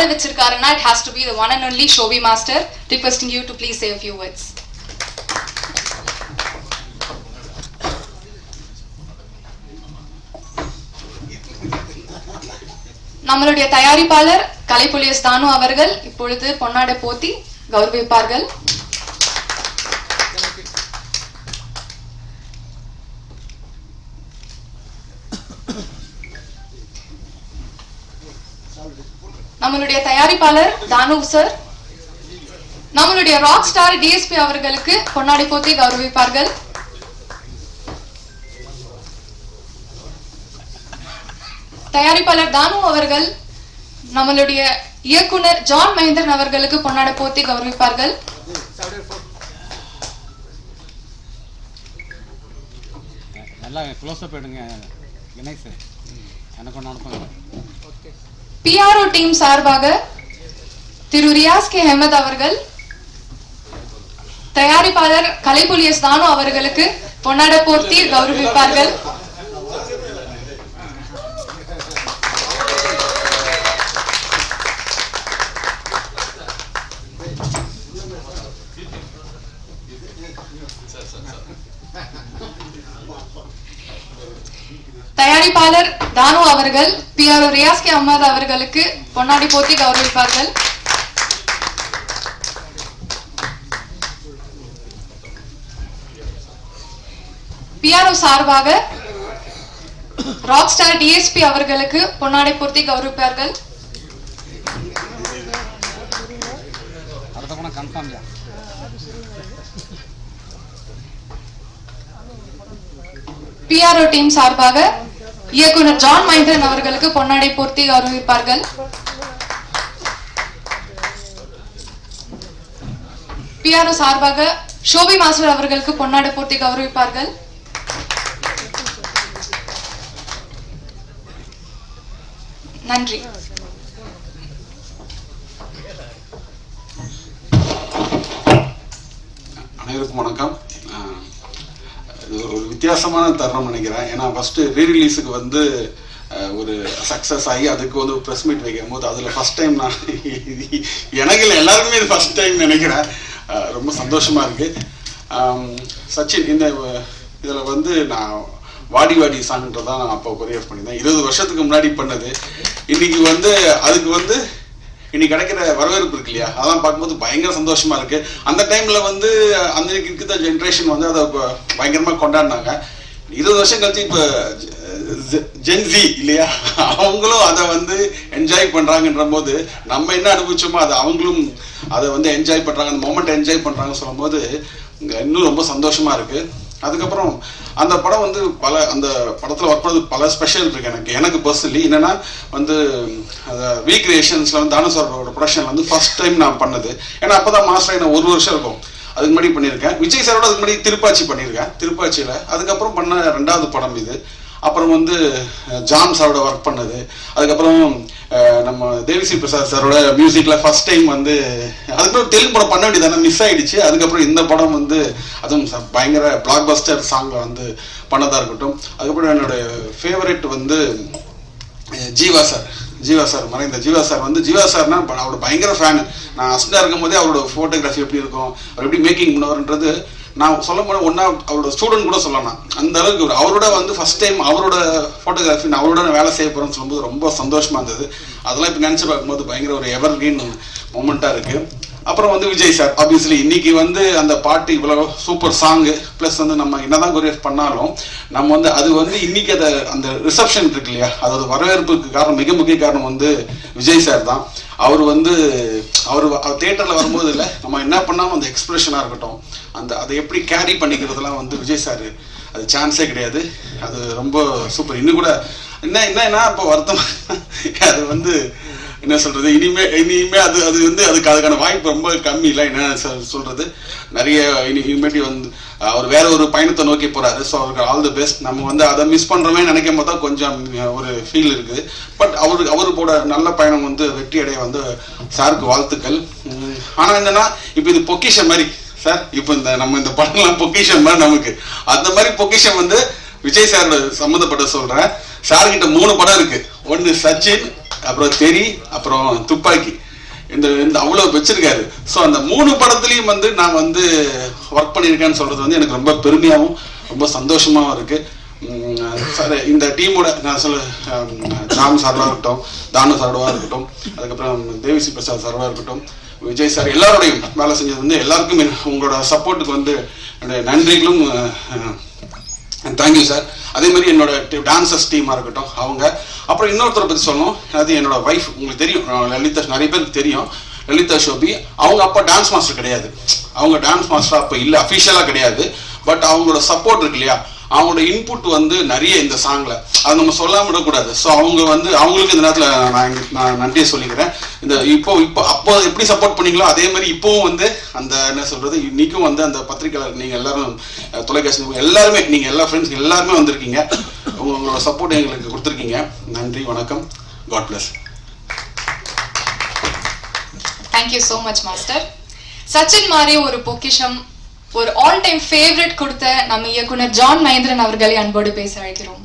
ஆட வச்சிருக்காருன்னா it has to be the one and only Shobi Master. Requesting you to please say a few words. நம்மளுடைய தயாரிப்பாளர் கலைப்புலியஸ் தானு அவர்கள் இப்பொழுது பொன்னாடை போத்தி கௌரவிப்பார்கள். நம்மளுடைய தயாரிப்பாளர் தானு சார் நம்மளுடைய ராக் ஸ்டார் டிஎஸ்பி அவர்களுக்கு பொன்னாடை போத்தி கௌரவிப்பார்கள். தயாரிப்பாளர் தானு அவர்கள் நம்மளுடைய இயக்குனர் ஜான் மகேந்திரன் அவர்களுக்கு பொன்னாடை போத்தி கௌரவிப்பார்கள். PRO டீம் சார்பாக திரு ரியாஸ் கே அஹமத் அவர்கள் தயாரிப்பாளர் கலைப்புலியஸ் தானு அவர்களுக்கு பொன்னாடை போத்தி கௌரவிப்பார்கள். தயாரிப்பாளர் தானு அவர்கள் PRO ரியாஸ் கே அஹமத் அவர்களுக்கு பொன்னாடை போத்தி கௌரவிப்பார்கள். PRO சார்பாக ராக் ஸ்டார் டிஎஸ்பி அவர்களுக்கு பொன்னாடை போத்தி கௌரவிப்பார்கள். PRO டீம் சார்பாக இயக்குனர் ஜான் மகேந்திரன் அவர்களுக்கு பொன்னாடை போர்த்தி கௌரவிப்பார்கள். PRO சார்பாக ஷோபி மாஸ்டர் அவர்களுக்கு பொன்னாடை போர்த்தி கௌரவிப்பார்கள். நன்றி. அனைவருக்கும் வணக்கம். இது ஒரு வித்தியாசமான தருணம் நினைக்கிறேன். ஏன்னா ஃபர்ஸ்ட் ரீரிலீஸுக்கு வந்து ஒரு சக்ஸஸ் ஆகி அதுக்கு வந்து ப்ரெஸ் மீட் வைக்கும் போது அதில் ஃபர்ஸ்ட் டைம் நான் எனக்கு இல்லை எல்லாருக்குமே இது ஃபர்ஸ்ட் டைம் நினைக்கிறேன். ரொம்ப சந்தோஷமா இருக்கு. சச்சின் இந்த இதில் வந்து நான் வாடி வாடி சாங்ன்றதான் நான் அப்போ கொரியோகிராஃப் பண்ணியிருந்தேன். 20 வருஷத்துக்கு முன்னாடி பண்ணது. இன்னைக்கு வந்து அதுக்கு வந்து இன்னைக்கு கிடைக்கிற வரவேற்பு இருக்கு இல்லையா, அதெல்லாம் பார்க்கும்போது பயங்கர சந்தோஷமா இருக்கு. அந்த டைம்ல வந்து அந்த இருக்கிற ஜென்ரேஷன் வந்து அதை பயங்கரமா கொண்டாடினாங்க. 20 வருஷம் கழிச்சு இப்போ ஜென்சி இல்லையா, அவங்களும் அதை வந்து என்ஜாய் பண்றாங்கன்ற போது நம்ம என்ன அனுபவிச்சோமோ அதை அவங்களும் அதை வந்து என்ஜாய் பண்றாங்க, அந்த மொமெண்ட் என்ஜாய் பண்றாங்கன்னு சொல்லும் போது இன்னும் ரொம்ப சந்தோஷமா இருக்கு. அதுக்கப்புறம் அந்த படம் வந்து அந்த படத்தில் ஒர்க் பண்ணது பல ஸ்பெஷல் இருக்கு எனக்கு பர்சனலி. என்னன்னா வந்து அந்த வி கிரியேஷன்ஸ்ல வந்து தானு சாரோட ப்ரொடக்ஷன் வந்து ஃபர்ஸ்ட் டைம் நான் பண்ணது. ஏன்னா அப்பதான் மாஸ்டர் என்ன 1 வருஷம் இருக்கும். அதுக்கு முன்னாடி பண்ணியிருக்கேன். விஜய் சாரோட அதுக்கு முன்னாடி திருப்பாச்சி பண்ணியிருக்கேன், திருப்பாச்சியில். அதுக்கப்புறம் பண்ண 2வது படம் இது. அப்புறம் வந்து ஜான் சாரோட ஒர்க் பண்ணது. அதுக்கப்புறம் நம்ம தேவிஸ்ரீ பிரசாத் சாரோட மியூசிக்ல ஃபர்ஸ்ட் டைம் வந்து அதுக்கப்புறம் தெலுங்கு படம் பண்ண வேண்டியதானே, மிஸ் ஆயிடுச்சு. அதுக்கப்புறம் இந்த படம் வந்து அதுவும் பயங்கர பிளாக் பஸ்டர் சாங்ல வந்து பண்ணதா இருக்கட்டும். அதுக்கப்புறம் என்னோட ஃபேவரட் வந்து ஜீவா சார் மறைந்த ஜீவா சார் வந்து ஜீவா சார்னா அவரோட பயங்கர ஃபேன். நான் அசிஸ்டண்டா இருக்கும் போதே அவரோட ஃபோட்டோகிராஃபி எப்படி இருக்கும், அவர் எப்படி மேக்கிங் பண்ணுவார்ன்றது நான் சொல்ல போன ஒன்னா அவரோட ஸ்டூடெண்ட் கூட சொல்லலாம். அந்த அளவுக்கு அவரோட வந்து ஃபர்ஸ்ட் டைம் அவரோட ஃபோட்டோகிராஃபி நான் அவரோட வேலை செய்ய போறேன்னு சொல்லும்போது ரொம்ப சந்தோஷமா இருந்தது. அதெல்லாம் இப்போ நினைச்சு பார்க்கும்போது பயங்கர ஒரு எவர் கிரீன் மொமெண்டா இருக்கு. அப்புறம் வந்து விஜய் சார் ஆப்வியஸ்லி இன்னைக்கு வந்து அந்த பாட்டு இவ்வளவு சூப்பர் சாங்கு பிளஸ் வந்து நம்ம என்னதான் கொரியோகிராஃப் பண்ணாலும் நம்ம வந்து அது வந்து இன்னைக்கு அதை அந்த ரிசப்ஷன் இருக்கு இல்லையா, அதோட வரவேற்புக்கு காரணம் மிக முக்கிய காரணம் வந்து விஜய் சார் தான். அவர் வந்து அவர் தியேட்டர்ல வரும்போது இல்லை நம்ம என்ன பண்ணாலும் அந்த எக்ஸ்பிரஷனா இருக்கட்டும், அந்த அதை எப்படி கேரி பண்ணிக்கிறதுலாம் வந்து விஜய் சார் அது சான்ஸே கிடையாது. அது ரொம்ப சூப்பர். இன்னும் கூட என்ன இப்போ வருத்தம் அது வந்து என்ன சொல்றது, இனிமே அது வந்து அதுக்கான வாய்ப்பு ரொம்ப கம்மி இல்லை. என்ன சொல்றது, நிறைய இனிமேட்டி வந்து அவர் வேற ஒரு பயணத்தை நோக்கி போறாரு. ஸோ அவருக்கு ஆல் தி பெஸ்ட். நம்ம வந்து அதை மிஸ் பண்றோமே நினைக்கும் போது தான் கொஞ்சம் ஒரு ஃபீல் இருக்குது. பட் அவருக்கோட நல்ல பயணம் வந்து வெற்றி அடைய வந்து சாருக்கு வாழ்த்துக்கள். ஆனா என்னன்னா இப்போ இது பொக்கிஷன் மாதிரி சார், இப்போ நம்ம இந்த படம்லாம் பொக்கிஷன் மாதிரி நமக்கு அந்த மாதிரி பொக்கிஷன் வந்து விஜய் சாரோட சம்மந்தப்பட்ட சொல்றேன். சார்கிட்ட 3 படம் இருக்கு. ஒன்னு சச்சின், அப்புறம் தெரி, அப்புறம் துப்பாக்கி, இந்த அவ்வளோ வச்சிருக்காரு. ஸோ அந்த 3 படத்துலையும் வந்து நான் வந்து ஒர்க் பண்ணியிருக்கேன்னு சொல்றது வந்து எனக்கு ரொம்ப பெருமையாகவும் ரொம்ப சந்தோஷமாகவும் இருக்கு. சார் இந்த டீமோட நான் சொல்ல ராம் சார்வாக இருக்கட்டும், தானு சார்வாக இருக்கட்டும், அதுக்கப்புறம் தேவிஸ்ரீ பிரசாத் சார்வாக இருக்கட்டும், விஜய் சார், எல்லாரோடையும் வேலை செஞ்சது வந்து எல்லாருக்கும் உங்களோட சப்போர்ட்டுக்கு வந்து என்னுடைய நன்றிகளும் தேங்க்யூ சார். அதே மாதிரி என்னோட டான்சர்ஸ் டீமாக இருக்கட்டும் அவங்க. அப்புறம் இன்னொருத்தரை பற்றி சொல்லணும், அது என்னோட ஒய்ஃப். உங்களுக்கு தெரியும் லலிதா, நிறைய பேருக்கு தெரியும் லலிதா ஷோபி. அவங்க அப்போ டான்ஸ் மாஸ்டர் கிடையாது, அவங்க டான்ஸ் மாஸ்டர் அப்போ இல்லை, அஃபிஷியலாக கிடையாது. பட் அவங்களோட சப்போர்ட் இருக்கு இல்லையா, அவங்களோட இன்புட் வந்து நிறைய இந்த சாங்ல அதை நம்ம சொல்லாம விடக்கூடாது. ஸோ அவங்க வந்து அவங்களுக்கு இந்த நேரத்தில் நான் நன்றியை சொல்லிக்கிறேன். இந்த இப்போ அப்போ எப்படி சப்போர்ட் பண்ணீங்களோ அதே மாதிரி இப்போவும் வந்து அந்த என்ன சொல்றது, இன்னைக்கும் வந்து அந்த பத்திரிகையாளர் நீங்க எல்லாரும், தொலைக்காட்சி எல்லாருமே, நீங்க எல்லா ஃப்ரெண்ட்ஸ் எல்லாருமே வந்திருக்கீங்க, உங்களோட சப்போர்ட் எங்களுக்கு கொடுத்துருக்கீங்க. நன்றி, வணக்கம், God bless. Thank you so much master. Sachin மாதிரி ஒரு பொக்கிஷம், ஒரு ஆல் டைம் ஃபேவரட் கொடுத்த நம்ம இயக்குனர் ஜான் மகேந்திரன் அவர்களை அன்போடு பேச அழைக்கிறோம்.